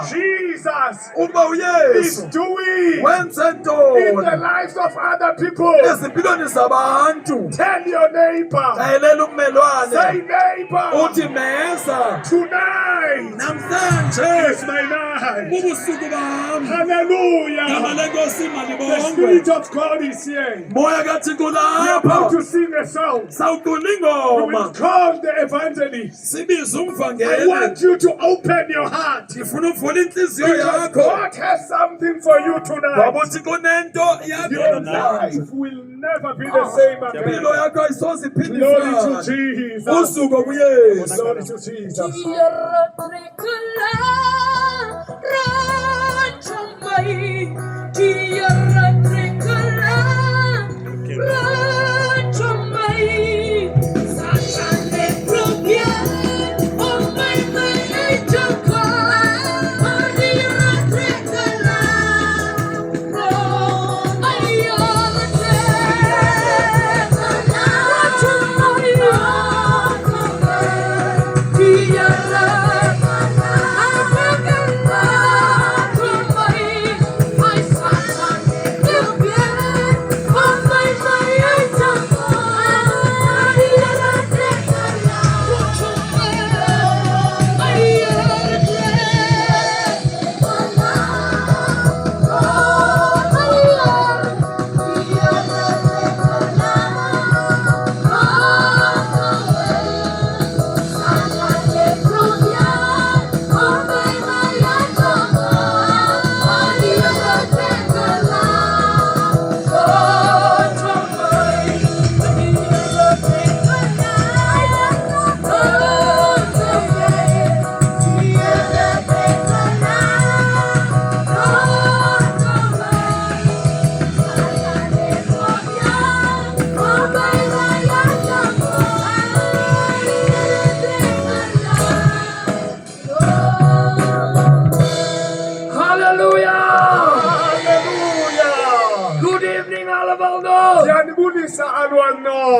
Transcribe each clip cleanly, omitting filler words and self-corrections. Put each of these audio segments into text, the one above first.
Jesus ukuba is uYesu doing wenze in ntoni the lives of other people. ezimpilweni zabantu. Tell your neighbor, Xelela ummelwane say neighbor, uthi meza tonight namhlanje is my night. bubusuku bam. Gama Hallelujah. lenkosi The malibongwe. Spirit of God is here. Moya kaThixo We are about lapha. to sing a song. Sawucula We ingoma. will call the evangelist. Sibize I umvangeli. want you to open your heart. Ngifuna uvula inhliziyo Because yakho. God has something for you tonight. Ngoba uThixo unento yakho Your namhlanje. life will never be the same again. Impilo yakho ayisoze Glory to iphindisane. Jesus. Usuku kuYesu. Glory to Jesus.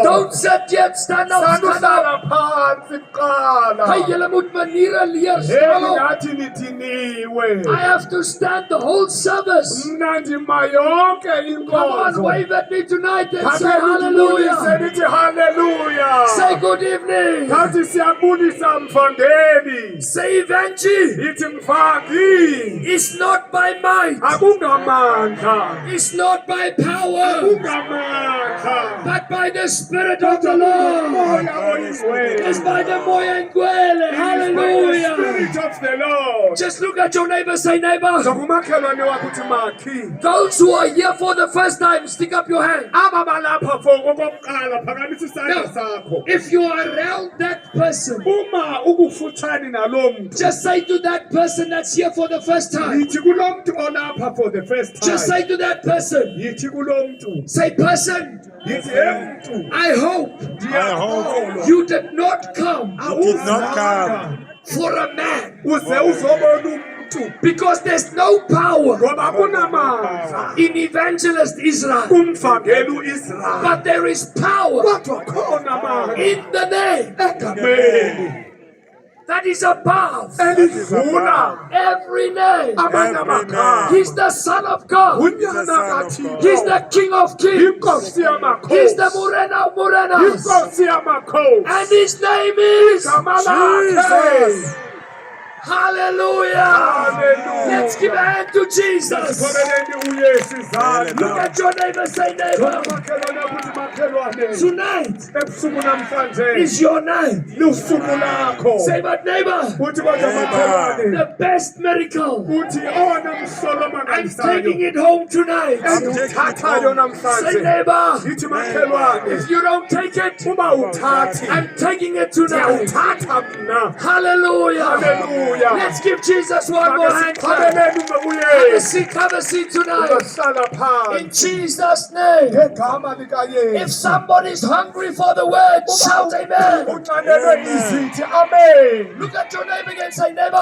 Don't sit yet, stand up, stand up. Hey, julle moet maniere leer staan op. I have to stand the whole service. Come on, wave at me tonight and say hallelujah. Say good evening. Say Evangelie. It's not by might. It's not by power. But by the Spirit of the Lord. It's by the Moya Ngwele. Hallelujah. Spirit of the Lord. Just look at your neighbor, say neighbor. Those who are here for the first time, stick up your hand. Now, if you are around that person, just say to that person that's here for the first time. Just say to that person, say person, I hope you did not come for a man. Because there's no power in Evangelist Israel. But there is power in the name that is above every name. He's the Son of God. He's the King of Kings. He's the Murena of Murenas. And his name is Jesus. Hallelujah. Let's give a hand to Jesus. Look at your neighbor, say neighbor. Tonight is your night. Say but neighbor, the best miracle, I'm taking it home tonight. Say neighbor, if you don't take it, I'm taking it tonight. Hallelujah. Let's give Jesus one more hand clap. Have a seat tonight. In Jesus' name. If somebody's hungry for the word, shout amen. Look at your neighbor again, say neighbor.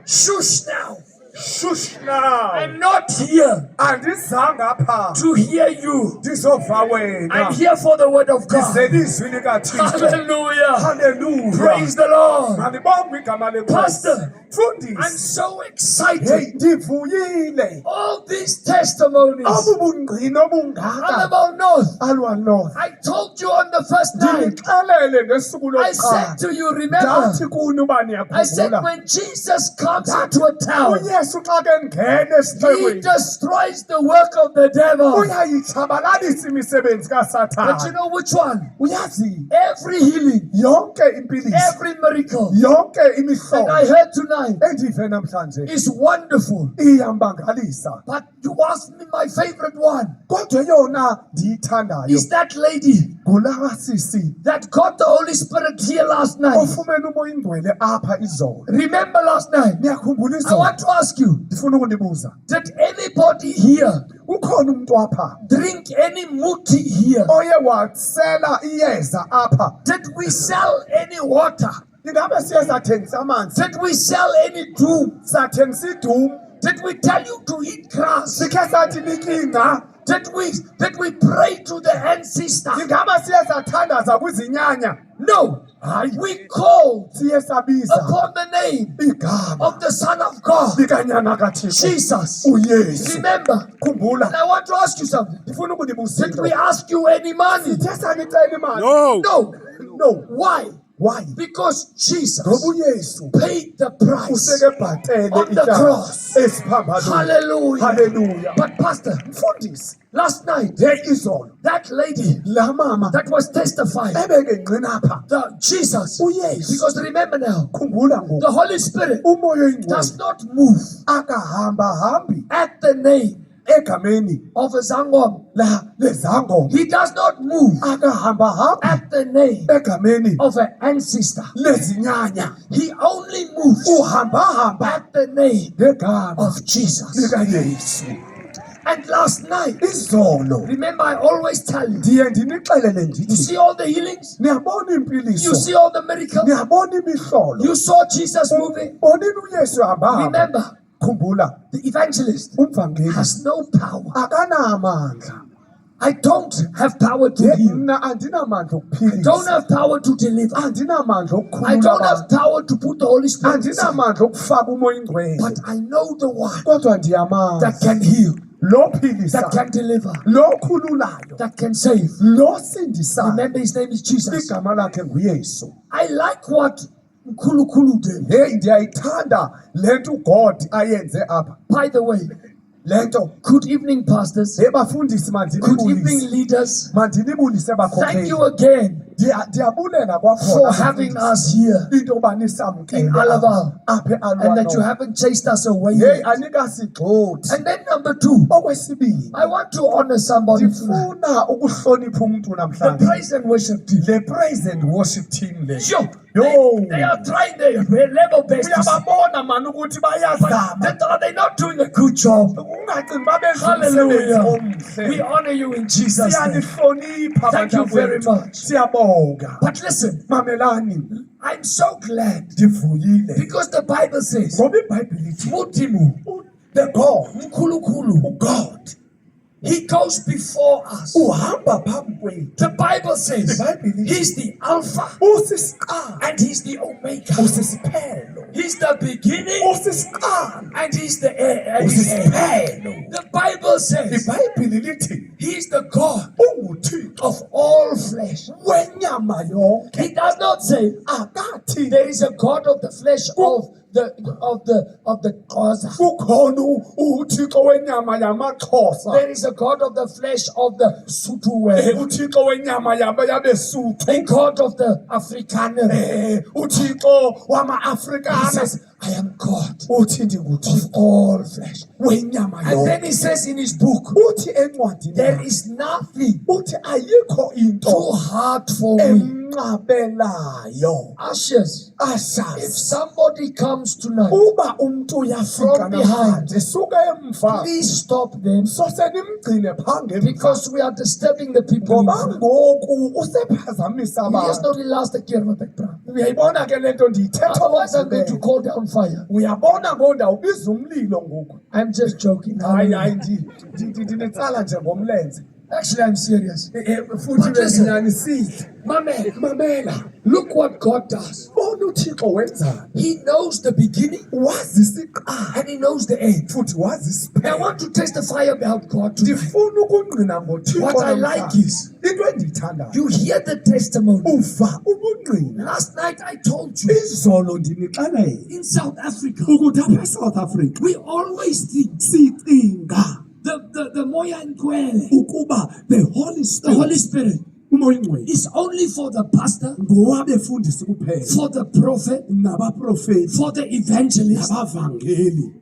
Shush now. Shush now. I'm not here Andizanga apha to hear you. ndizova wena. I'm here for the word of God. Ndize izwi likaThixo. Hallelujah. Hallelujah. Praise the Lord. Malibonge igama lenkosi. Pastor, I'm Mfundisi. so Hey, excited. ndivuyile. All these testimonies. Obubungqina obungaka. Alabama North. Alwa North. I told you on the first night. Ndinixelele ngesuku I said lokuqala. to you, remember, Ndathi kuni uba I said niyakhumbula. when Jesus comes into a town, uYesu xa ke ngena he esixekweni destroys the work of the devil. uyayitshabalalisa imisebenzi But you kaSathane. know which one? Uyazi Every healing, yonke impiliso, every miracle yonke that I imihlobo heard tonight endive namhlanje is wonderful. iyambangalisa. But you asked me my favorite one Kodwa yona ndiyithandayo is that lady ngulawa sisi that got the Holy Spirit here last night. ofumene umoya ingcwele apha izolo. Remember last night? Niyakhumbula I izolo? want to ask you, Ndifuna ukunibuza. did anybody here Ukhona umuntu apha drink any muti here? oye wasela iyeza apha? Did we sell any water? Ingabe siye sathengisa amanzi? Did we sell any doom? Sathengisa idumu? Did we tell you to eat grass? Sikhe sathi nikinga? Did we pray to the ancestors? Ingabe siye sathandaza kwizinyanya? No. We called Siye sabiza upon the name igama of the Son of God, likanyana kaThixo Jesus. uYesu. Remember, and Khumbula, I want to ask you something. ndifuna ukunibuza Did we into. ask you any money? Sithe sanicela imali? No. No. Why? Why? Because Jesus Ngoba uYesu paid the price useke bhatele on the ityala cross. esiphambanweni. Hallelujah. Hallelujah. But Pastor, Mfundisi, last night, izolo that lady la mama that was testifying, ebeke ngqina apha the Jesus, uYesu. because remember now, Khumbula ngoku the Holy Spirit umoya does oyingcwele not move akahamba hambi at the name egameni of a Zangom. la lezangoma. He does not move Akahamba hambi at the name egameni of an ancestor. lezinyanya. He only moves Uhamba hamba at the name ngegama of Jesus. likaYesu. And last night, Izolo remember I always tell you, ndiye ndinixelele you ndithi see all the healings, niyabona you impiliso, see all the miracles, niyabona imihlolo, you saw Jesus moving. bonini uYesu hamba hamba. Remember, Khumbula the evangelist umvangeli has no power. akanamandla. I don't have power to heal. Mna andinamandla Don't okuphilisa, have power to deliver. andinamandla I okukhulula don't have abantu, power to put the Holy Spirit inside. andinamandla okufaka umoya ingcwele. But I know the one Kodwa that ndiyamazi can heal, lo philisa, that can deliver, lo khululayo, that can save. lo sindisayo. Remember his name is Jesus. Igama lakhe nguYesu. I like what Mkhulu did. Hey, ndiyayithanda le nto uGod ayenze apha. By the way, Le nto good evening, pastors. hey bafundisi, Good evening, mandinibulise, leaders. mandinibulise Thank bakhokheli. you again Ndiyabulela for kwakhona having bafundisi, us here into yoba in nisamkele Alaval, apha and that you eAlwano. haven't chased us away Hey, yet. anikasigxothi. And then number two, Okwesibili, I want to honor somebody tonight. ndifuna ukuhlonipha umuntu The namhlanje. praise and worship team. Le praise and worship team le. Sure, Yo, they are trying their level best. To see. uyababona man ukuthi bayazama. But are they not doing a good job? Ungacingi babenza umsebenzi Hallelujah. We omhle. honor you in Jesus' name. Siyanihlonipha Thank you very bantakwethu. much. Siyabonga. But listen, Mamelani, I'm so glad ndivuyile. because the Bible says, Ngoba iBhayibhile ithi Mutimu, the God, Mkulukulu, God, He goes before us. uhamba phambi kwethu. The Bible says iBhayibhile ithi He's the Alpha usisiqalo, and He's the Omega. usisiphelo, He's the beginning usisiqalo, and He's the end. usisiphelo. The Bible says iBhayibhile lithi He's the God unguThixo of all flesh. wenyama yonke. He does not say Akathi there is a God of the flesh of the Xhosa. kukhona uThixo wenyama yamaXhosa. There is a God of the flesh of the Sotho. uThixo wenyama yabeSuthu. A God of the Afrikaner. uThixo He wama-Afrikaner. says, I am God Uthi of ndinguThixo all flesh. wenyama And yonke. then he says in his book, Uthi encwadini there yakhe, is nothing uthi ayikho into too hard for me. enqabelayo. Ashes. If Ashes. somebody comes tonight, Uba umuntu uyafika From behind. namhlanje suka emva. please stop them Sose nimgcine phange because we are disturbing the people. ngoba inside. ngoku usephazamisa Yes, abantu. no, the last year of the crown. Uyayibona ke lento ndiyithetha Otherwise, I'm going to ngomzimba. call down fire. Uyabona ngondawubiza umlilo ngoku. I'm just joking. Hayi ndinetsala nje ngomlenze. Actually, I'm serious. Futhi But listen. benginyanisile. Mamela. Look what God does. Bona uThixo wenzani. He knows the beginning Wazi isiqala and He knows the end. futhi wazi I isiphelo. want to testify about God tonight. Ndifuna ukungqina ngoThixo. What I like namhlanje. is, into endiyithandayo. you hear the testimony. Uva ubungqina. Last night I told you, Izolo ndinixelele in South Africa, ukuthi apha eSouth Africa we always think sicinga the Moya and Kwele, ukuba the Holy the Spirit, Holy Spirit, umoya oyingcwele, is only for the pastor, ngowabefundisi kuphela, for the prophet, nabaprofeti, for the evangelist. nabavangeli.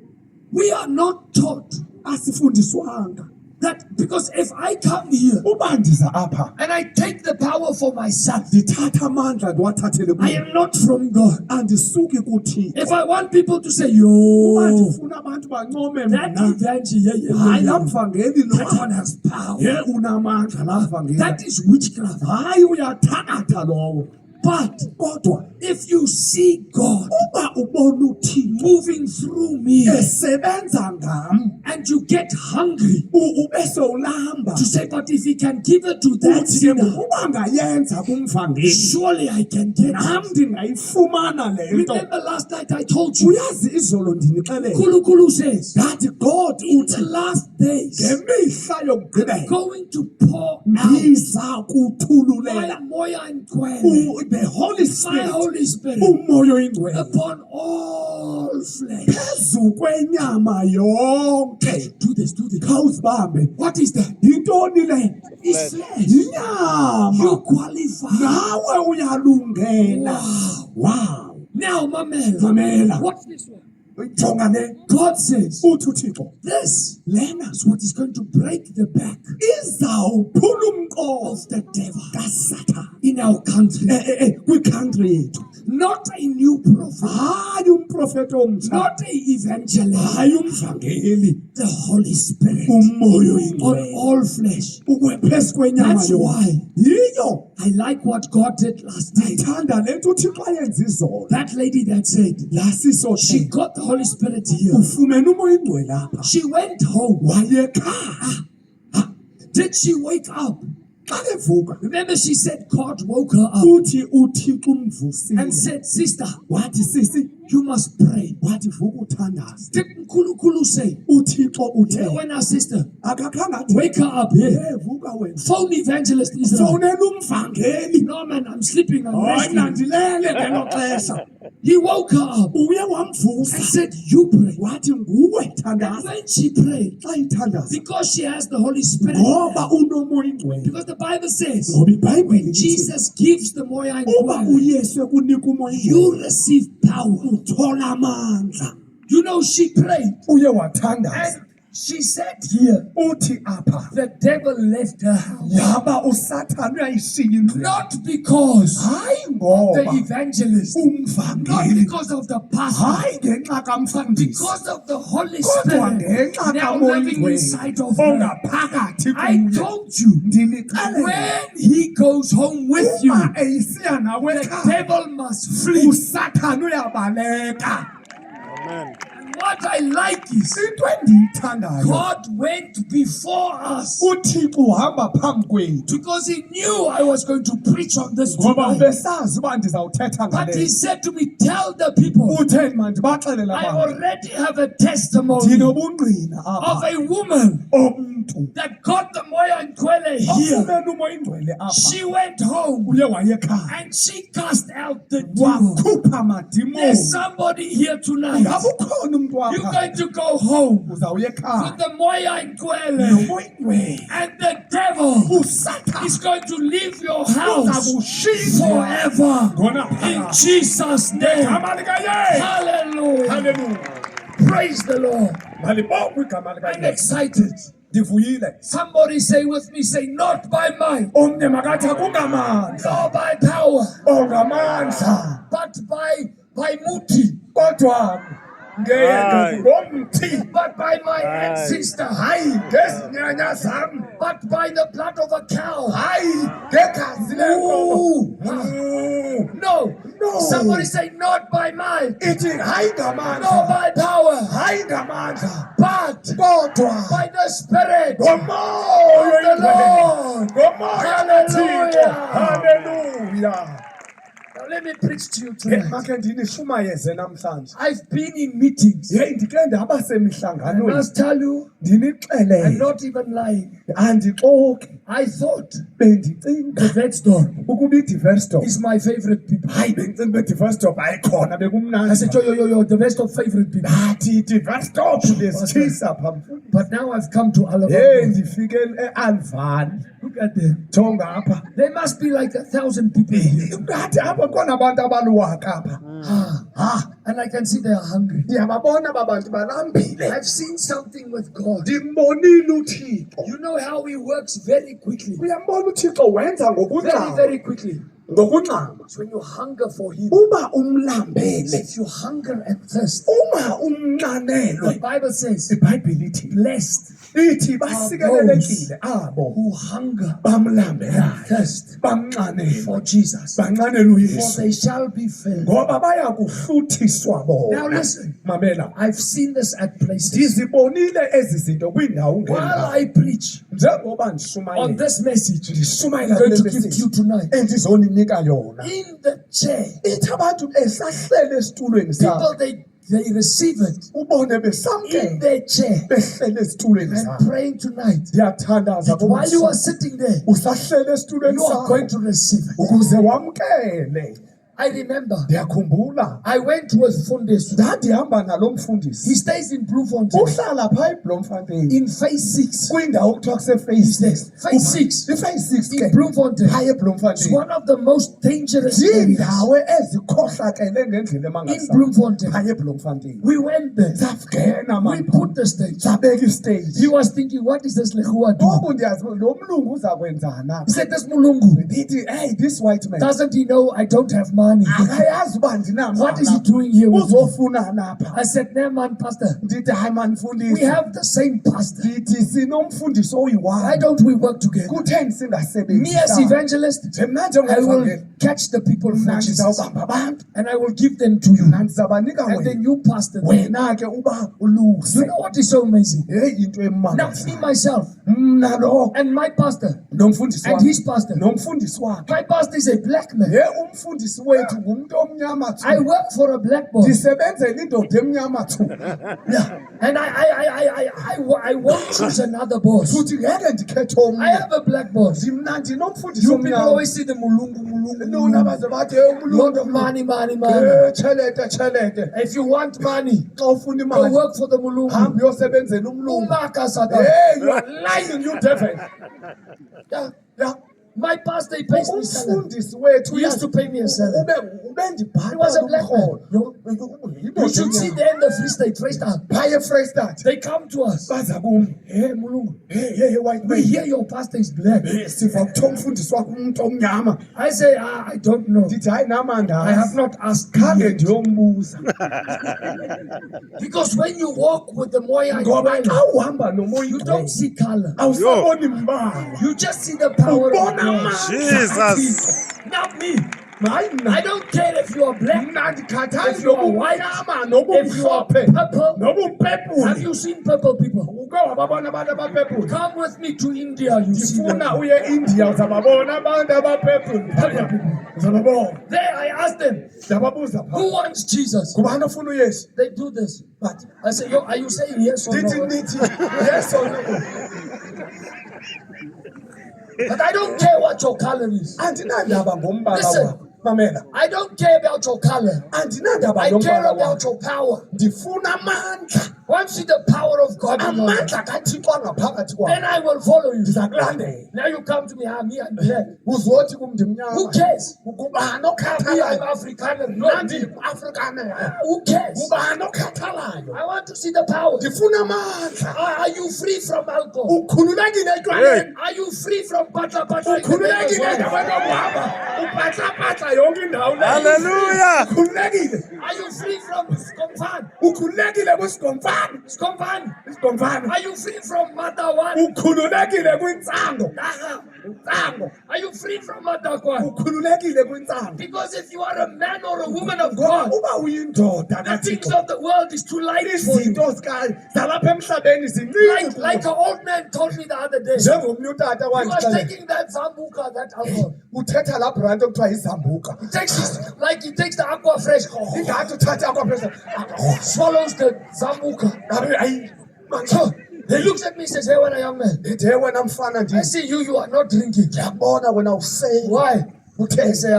We are not taught Asifundiswanga that, because if I come here uba ndiza apha and I take the power for myself, ndithatha amandla ndiwathathele I kuye, am not from God. andisuki kuThixo. If I want people to say, Uba yo, ndifuna abantu bancome that mna, evangelist, hayi laa mvangeli that lo one has power. ye unamandla laa mvangeli, That is witchcraft. hayi uyathakatha lowo. But Kodwa if you see God uba ubona uThixo moving through me esebenza ngam, and you get hungry ube sowulamba to say, but if He can give it to that uthi ke sinner, uba ngayenza kumvangeli surely I can get nam it. ndingayifumana le nto. Remember last night I told you, Uyazi izolo ndinixelele Kulu Kulu says, ngathi God in the uthi last days, ngemihla yokugqibela going to pour out ndiza kuthululela my Moya and Kwele, the Holy my Spirit, Holy Spirit, umoya oyingcwele upon all flesh. phezu kwenyama yonke. Do this, do this. Khawuzibambe. What is that? Yintoni le? It's flesh. Yinyama. You qualify. Nawe uyalungela. Wow. Now, Mamela, Mamela. watch this one. Jonga le. God says, Uthi uThixo this lena is what is going to break the back izawuphula umqondo of the devil kaSathane in our country. kwicountry yethu. Not a new prophet, Hayi umprofeti omtsha. not a evangelist, Hayi umvangeli. the Holy Spirit Umoya on oyingcwele. all flesh. Phezu kwenyama That's yonke. why Yiyo. I like what God did last night. Ndithanda le nto uThixo ayenza izolo. That lady that said, Laa siso she she got the Holy Spirit here. ufumene umoya oyingcwele apha. She went home. Wayekhaya. Did she wake up? Xa evuka Remember, she said God woke her up uthi uThixo umvusile. and said, sister, Wathi sisi, you must pray. wathi vuka uthandaze. Didn't Kulu Kulu say, uThixo uthe when our sister, akakhange athi wake her up here. vuka wena. Phone evangelist Israel. Fonela umvangeli. No, man, I'm sleeping. I'm Hayi resting. nandilele ngelo xesha. He woke her up Uye and wamvusa. said, you pray. Wathi nguwe And thandaza. when she prayed, Xa ithandaza because she has the Holy Spirit, ngoba unomoya oyingcwele. because the Bible says, Ngoba iBhayibheli lithi Jesus gives the Moya and uba Kwele, uYesu ekunika umoya you oyingcwele receive power. uthola amandla. You know, she prayed Uye wathandaza. and she said here, Uthi apha the devil left her house. yaba uSathane uyayishiya indlu. Not because Hayi the ngoba evangelist, not umvangeli. because of the pastor, Hayi ngenxa kamfundisi. because of the Holy Kodwa Spirit ngenxa now kamoya living oyingcwele inside of her. ongaphakathi I kuye. told you, Ndinixelele when he goes home with you, uba eyisiya nawe the ekhaya devil must flee. uSathane uyabaleka. And what I like is, Into endiyithandayo God went before us uThixo uhamba phambi kwethu because he knew I was going to preach on this ngoba tonight. ubesazi uba ndizawuthetha But he ngale. said to me, tell the people, Utheni mandibaxelela I abantu already have a testimony ndinobungqina of apha a woman omntu that got the Moya and Kwele here. ofumene umoya oyingcwele apha She went home uye wayekhaya and she cast out the demon. wakhupha madimoni. There's somebody here tonight. Ngabe ukhona umntu You're apha going to go home uzawuya with ekhaya the Moya and Kwele, nomoya oyingcwele. and the devil uSathane is going to leave your house uzakushiywa forever. ngona In phakathi. Jesus' name. Igama likaYesu. Hallelujah. Hallelujah. Praise the Lord. Malibongwe igama I'm likaYesu. excited. Ndivuyile. Somebody say with me, say, not by might, Omnye makathi akungamandla, nor by power, ongamandla, but by muti, kodwa ngomthi, but by my ancestor, hayi ngezinyanya zam, but by the blood of a cow. hayi ngegazi lenkomo. No. No. Somebody say, not by might, Ithi hayi nor ngamandla, by power, hayi ngamandla, but kodwa by the Spirit ngomoya of the oyingcwele, Lord. ngomoya kaThixo. Hallelujah. Now let me preach to you tonight. Makhe ndinishumayeze namhlanje. I've been in meetings. Hey, ndike ndaba I semihlanganweni. must tell you, I'm Ndinixelele, not even lying. andixoki, I thought bendicinga the Vetsdorp ukuba iDiversdorp, is my favorite people. hayi bendicinga uba iDiversdorp ayikhona, I said, bekumnandi. yo, the Vetsdorp favorite people. Ndathi iDiversdorp besitshisa phambi. But now I've come to Hey, Alabama. ndifike eAlvan, Look at them. jonga apha. There must be like 1,000 people here. Ngathi apha khona abantu abaluwaka apha. And I can see they are hungry. Ndiyababona aba bantu balambile. I've seen something with God. Ndimbonile uThixo. You know how He works very quickly. Uyambona uThixo wenza Very, ngokungxama. very quickly. Ngokungxama. It's when you hunger for Him. Uba umlambele, If you hunger and thirst, uma umnqanelwe, the Bible says, iBhayibhile ithi, blessed ithi basikelelekile abo who hunger bamlambela, and thirst bamnqanela, for Jesus, banqanela for uYesu, they shall be filled. ngoba baya kuhluthiswa Now bona. listen, Mamela, I've seen this at places. ndizibonile ezi zinto kwiindawo While ngeendawo. I preach Njengoba on ndishumayela, this message, ndishumayela I'm going to kule give to you message tonight. endizoninika yona. In the chair, Ithi abantu besahlele esitulweni sabo, people they receive it ubone in besamkele their chair. behlele esitulweni I'm sabo. praying tonight Ndiyathandaza that while you are kubusuku, sitting there, usahlele esitulweni you are sakho going to receive it. ukuze wamkele. I remember Ndiyakhumbula I went with Fundes. ndandihamba nalo He mfundisi, stays in Bloemfontein uhlala phaa eBloemfontein in phase 6. kwindawo kuthiwa kusephase 6. Phase 6 iphase 6 in ke Bloemfontein. phaa It's eBloemfontein one of the most dangerous areas ziindawo ezikhohlakele ngendlela in emangalisayo Bloemfontein. phaa eBloemfontein. We went there. Safungena We put the stage. sabeka istage. He was thinking, what is this Lehua doing? Ngoku ndiyazi lo mlungu uza kwenzana. He said, this Mulungu, Ndithi hey, this white man doesn't he know I don't have money? akayazi uba ndinamali. What is he doing here with me? Uzofuna napha. I said, no man, pastor. Ndithi hayi man We mfundisi, have the same pastor. ndithi sinomfundisi Why oyi-one. don't we work together? Kutheni Me as singasebenzisana? evangelist, Mna I njengomvangeli, will catch the people mna for Jesus ndizawubamba abantu, and I will give them to you. mna ndizabanika And then wena. you pastor them. Wena ke uba uluse. You know what is so amazing? Hey, into Now, me emangalisayo. myself Mna lo and my pastor nomfundisi and wakhe, his pastor. nomfundisi wakhe. My pastor is a black man. Ye umfundisi wethu ngumuntu omnyama I thu. work for a black boy. Ndisebenzela indoda emnyama thu. And I won't choose another boss. Futhi ngeke ndikhethe I omnye. have a black boss. Mna ndinomfundisi You people omnyama. always see the mulungu, Nona mulungu. baze bathi hey Lot of umlungu. money. Chelete. If you want money, Xa ufuna go imali, work for the mulungu. hamba uyosebenzela umlungu. Umaka Satan. Hey, you are lying, you devil. Yeah. Yeah. My pastor, he pays me salary. Umfundisi wethu He used to pay me a salary. ubendibhatala He was a black man. umrholo. You should see them in the Free State, Freestyle. Phaa eFreystata They come to us. baza kum. Hey, mulungu. Hey, white We man. hear your pastor is black. Siva kuthiwa umfundisi wakho umuntu omnyama. I say, I don't know. Ndithi hayi nam I have andazi. not asked Khange yet. ndiyombuza. Because when you walk with the Moya, Ngoba xa uhamba you don't nomoya see color. awusaboni mbala. You just see the power of Ubona God. amandla Jesus. Not me. Hayi mna. I don't care if you are black, Mna ndikhathazi if you are noba white, umnyama noba if you are umhlophe purple. noba upepule. Have you seen purple people? Uke wababona abantu abapepule. Come with me to India, you see them. Ndifuna uye India uzababona abantu abapepule. Uzababona. There I asked them, Ndababuza phaa. who wants Jesus? Ngubani ofuna uYesu? They do this. But I say, yo, are you saying yes or ndithi no? nithi yes or no. But I don't care what your color is. Andinandaba ngombala Listen, wakho. mamela, I don't care about your color. andinandaba I care yombala about wakho. your power. Ndifuna amandla. Once you see the power of God in your life, Amandla kaThixo angaphakathi then kwakho. I will follow you. Ndiza kulandela. Now you come to me, me I'm black. Uzothi kum ndimnyama. Who cares? Ngubani Me, I'm okhathalayo? African. Not Nandi me. Afrikaner. Who cares? Ngubani okhathalayo? I want to see the power. Ndifuna amandla. Are you free from alcohol? Ukhululekile etywaleni. Are you free from pata pata? Ukhululekile endaweni yokuhamba. Upatla yonke indawo le. Hallelujah. Ukhululekile. Are you free from skomfan? Ukhululekile kwisigomfana. Skomfan? Isigomfana. Are you free from mother one? Ukhululekile kwintsango. Daga? Intsango. Are you free from mother one? Ukhululekile kwintsango. Because if you are a man or a woman of God, Uba uyindoda the things kaThixo. of the world is too light for you. Izinto zalapha emhlabeni zincinci. Like an old man told me the other day. Njengomnye utata He was wandixelela. taking that zambuka, that alcohol. Uthetha laa brand okuthiwa yizambuka. He takes the aqua fresh, Ingathi uthatha akwaphesa. swallows the zambuka. Hayi. So he looks at me and says, "Hey, when a young man, Ndithi wena mfana I ndithi see you are not drinking. ndiyabona wena usele. Why?" He Uthe say,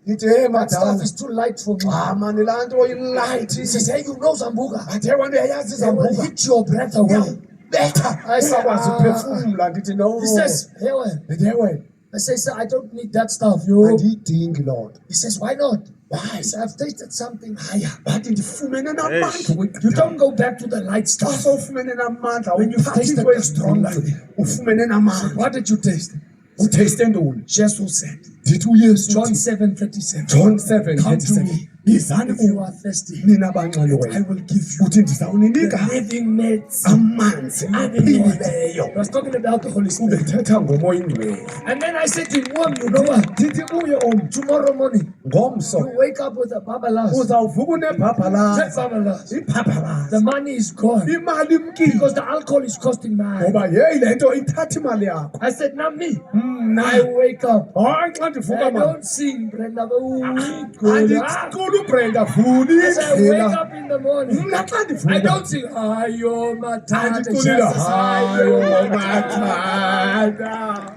ndithi hey that stuff madala. is too light for me. Mani laa nto ilight. He says, "Hey, you know zambuka. Athe wena uyayazi They will izambuka. hit your breath away." Betha. I said, Ungakwazi uphefumla. Ndithi no. He says, "Hey, when?" Ndithi wena I say, "Sir, I don't need that stuff, yo." andiyidingi loo nto. He says, "Why not?" Why? I said, "I've tasted something higher." Bathi ndifumene namandla. You don't go back to the light Xa stuff. sowufumene namandla When you taste uphathiswe the stronger. ufumene namandla. What did you taste? Utaste ntoni? Jesus said, Ndithi uyesu John uthi, 7:37. John 7, Come to 37. me. Yizani If you kum are thirsty, nina I banxaliweyo. will give you Uthi ndizawuninika the living nets. amanzi Living water. aphilileyo. I was talking about the Holy Spirit. Ubethetha ngomoya ingcwele. And then I said to him, "Mom, you know what? Ndithi kuye om Tomorrow morning, ngomso you wake up with a babalas. uzawuvuka That unebhabhalazi. babalas. Ibhabhalazi. The money is gone Imali imkile. because the alcohol is costing money." Ngoba yeyi le nto ithatha imali yakho. I said, "Now me, Mna. I wake up. Hayi xa ndivuka I mama. don't sing, Brenda. I Andicula uBrenda vula wake indlela. up in the morning. Mna xa I ndivuka don't sing, "Ayo matata, andiculile Jesus, hayo ayo mathata.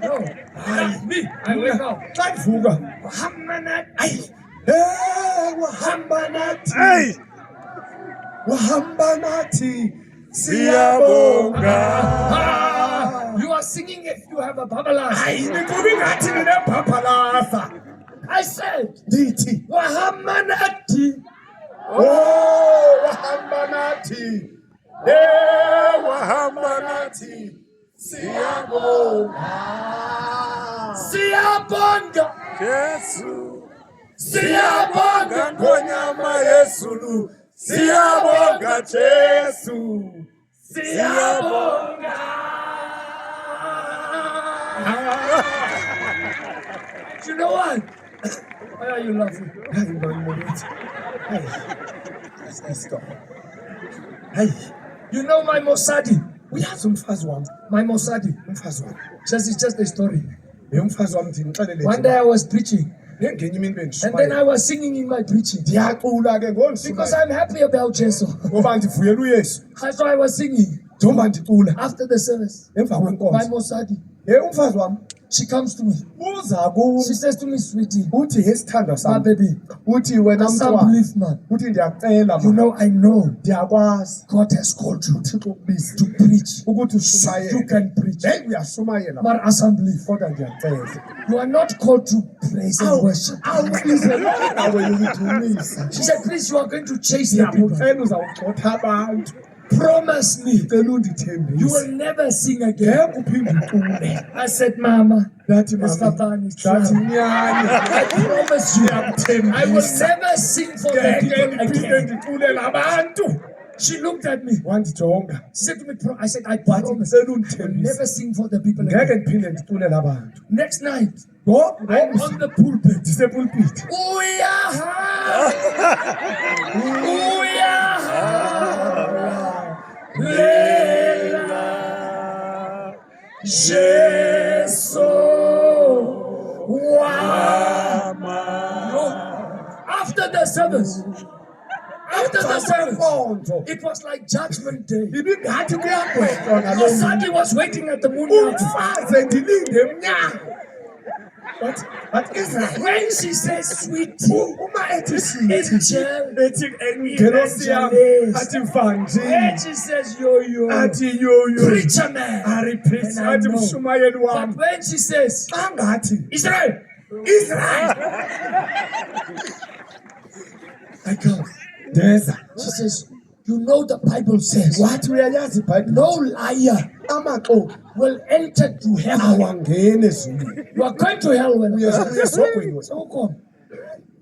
No, me. I wake up. Xa ndivuka Hamanat, wahamba nathi Hey, wahamba nathi siyabonga. You are singing if you have a babalas. hayi nicuba ingathi ninebhabhalasa. I said, Ndithi Wahamanati. wahamba nathi wahamba nathi siyabonga. Siyabonga. Yesu, Siyabonga. ngonyama yezulu, siyabonga Jesu. Siyabonga. You know what? Why are you laughing? Hayi manje. Stop. Hayi You know my Mossadi. uyazi umfazi wami, My Mossadi. umfazi wami. It's just a story. Umfazi wami ndinixelele. One day I was preaching, ngenye imini and then I bendishumayela. was singing in my preaching Ndiyacula ke because ngonshumayela. I'm happy about Jesus. Ngoba ndivuyela uYesu. That's why I was singing Njengoba ndicula after the service. emva My kwenkonzo. Mossadi, Umfazi wami she comes to me. uza kum She says to me, "Sweetie, uthi yesithandwa my sami. baby, Uthi wena I can't mntwana. believe, man. Uthi ndiyacela You ma. know, I know Ndiyakwazi God has called you uThixo ukubiza to preach. ukuthi You ushumayele. can preach. Hey uyashumayela But I can't believe. kodwa ndiyacela. You are not called to praise and worship. Awubizelwe nawe yokudumisa. She said, "Please, you are going to chase the people. Ndiyakucela uzawugxotha abantu. Promise me Cela you undithembise. will never sing again." Ngeke uphinde ucule. I said, "Mama, Ndathi Miss mama. Papani, Ndathi nyani. I promise you, I will never sing for the Ngeke people ndiphinde again." ndiculele abantu. She looked at me. Wandijonga. She said to me, I said, "I Wathi promise cela I will undithembise. never sing for the people Ngeke again." ndiphinde ndiculele abantu. Next night, I'm I'm on the pulpit. ndisepulpiti. Uyaha, uyaha, lela, Jesu, wama. After the service, Nkonzo. it was like Judgment Day. Ibingathi kuyagwetywa nalo Mossadi was waiting at the moon. umfazi ndilinde emnyango. But Israel, when she says sweet, uma ethi sweet, angel, ethi ngelosi yami, athi mfanje, when she says yo-yo, athi yo-yo, preacher man, ari preach, then I athi know. mshumayeli But wami. when she says Angathi Israel, Israel, I go. Deza. she says, you know the Bible says, Wathi uyayazi iBhayibheli, no liar amaxoki will enter to heaven. awangene ezulwini. You are going to hell when Uyesogwini wena. so come.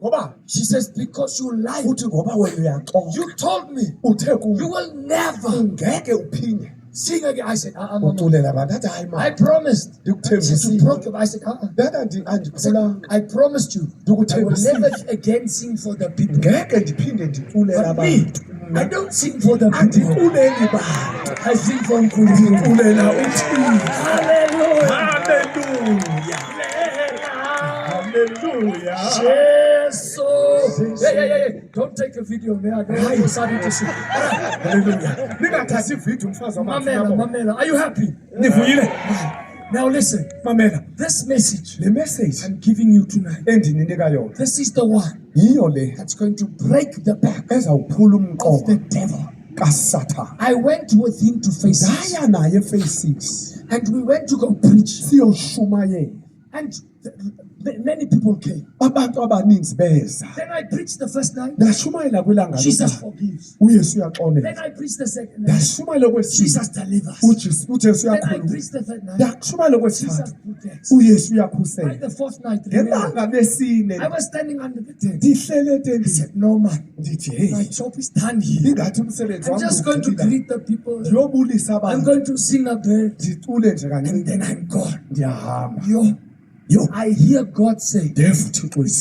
Ngoba She says, because you lied. uthi ngoba wena uyaxoka. You told me Uthe kuyo you will never ungeke uphinde sing again. I said, mama. uculela abantu. Athi hayi I ma. promised. She Ndikuthembisile. broke up. I said, Dada andiphulanga. I promised you. I will Ndikuthembisile. never again sing for the people. Ngeke ndiphinde ndiculela But me, abantu. I don't sing for the people. Andiculeli bantu. I sing for Nkulunkulu. Ndiculela uThixo. Hallelujah. Hallelujah. Hallelujah. Jesus. Hey. Don't take a video there. I don't want you starting to sing. Hallelujah. Ningathathi ividiyo mfazi wamathabo. Mamela, are you happy? Nivuyile? Now listen. Mamela. This message Le message I'm giving you tonight. endinika yona. This is the one Yiyo le that's going to break the back ezawuphula of umqondo the devil. kaSathane. I went with him to face it, Ngaya naye phase 6. and we went to go preach. Siyoshumayela. And many people came. Abantu abaninzi beza. Then I preached the first night. Ndashumayela kwelanga Jesus lokuqala. forgives. uYesu Then uyaxolela. I preached the second night. Ndashumayela kwesibili. Jesus delivers. uJesu Then I uyakhulula. preached the third night. Ndashumayela Jesus kwesithathu. protects. uYesu By uyakhusela. the fourth night, remember, Ngelanga lesine I was standing under the tent. ndihlele I etendeni. said, no man, Ndithi my hey, job is done here. ingathi umsebenzi I'm wami just going to ugqibile. greet the people. Ndiyobulisa I'm abantu. going to sing a bit. Ndicule nje And then kancane. I'm gone. Ndiyahamba. Yo, I hear God say, Ndevu Thixo